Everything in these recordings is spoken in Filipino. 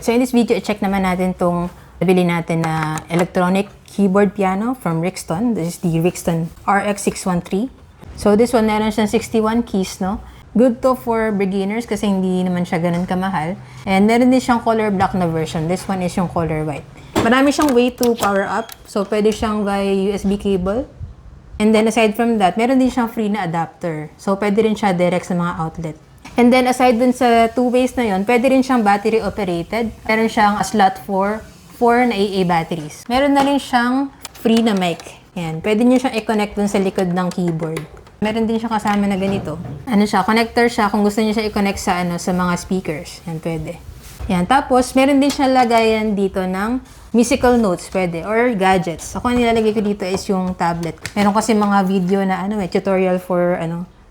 Alright, so in this video, i-check naman natin tong nabili natin na electronic keyboard piano from Rixton. This is the Rixton RX613. So this one, meron siyang 61 keys, no? Good to for beginners kasi hindi naman siya ganun kamahal. And meron din siyang color black na version. This one is yung color white. Marami siyang way to power up. So pwede siyang via USB cable. And then aside from that, meron din siyang free na adapter. So pwede rin siya direct sa mga outlet. And then aside dun sa two ways na yon, pwede rin siyang battery operated. Meron siyang a slot for 4 na AA batteries. Meron na rin siyang free na mic. Yan. Pwede niyo siyang i-connect dun sa likod ng keyboard. Meron din siya kasama na ganito. Ano siya, connector siya kung gusto niyo siya i-connect sa sa mga speakers. Yan, pwede. Yan. Tapos, meron din siya lagayan dito ng musical notes, pwede, or gadgets. Ako, ang nilalagay ko dito is yung tablet. Meron kasi mga video na tutorial for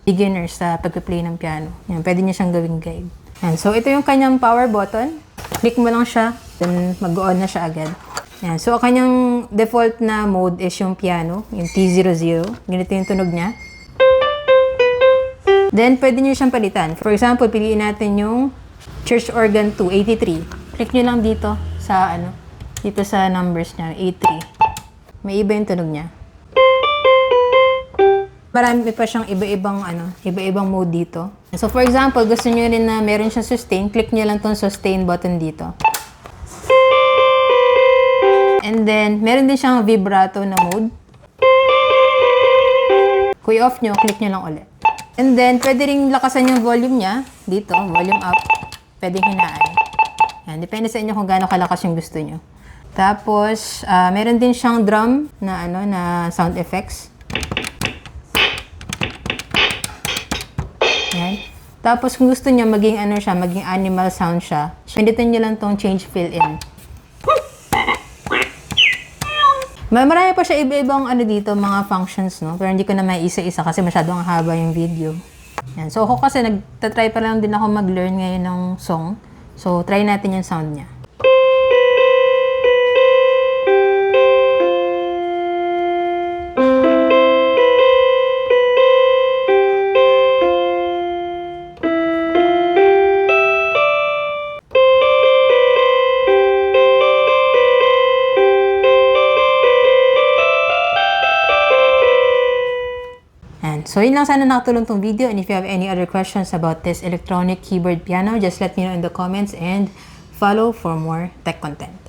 beginners sa pagpe-play ng piano. Yan, pwede niya siyang gawing guide. Yan. So, ito yung kanyang power button. Click mo lang siya, then mag-on na siya agad. Yan. So, ang kanyang default na mode is yung piano, yung T00. Ganito yung tunog niya. Then, pwede nyo siyang palitan. For example, piliin natin yung Church Organ 283. Click nyo lang dito sa dito sa numbers niya, 83. May iba yung tunog niya. Marami pa siyang iba-ibang mode dito. So, for example, gusto nyo rin na meron siyang sustain, click nyo lang tong sustain button dito. And then, meron din siyang vibrato na mode. Kung i-off nyo, click nyo lang ulit. And then, pwede rin lakasan yung volume niya. Dito, volume up. Pwede hinaan. Yan, depende sa inyo kung gaano kalakas yung gusto nyo. Tapos, meron din siyang drum na, na sound effects. Yan. Tapos, kung gusto nyo maging maging animal sound siya, pindutin nyo lang tong change fill in. Marami pa siya iba-ibang dito, mga functions, no? Pero hindi ko na may isa-isa kasi masyadong haba yung video. Yan. So, ako kasi nagtatry pa lang din ako mag-learn ngayon ng song. So, try natin yung sound niya. So, yun lang sana nakatulong tong video. And if you have any other questions about this electronic keyboard piano, just let me know in the comments and follow for more tech content.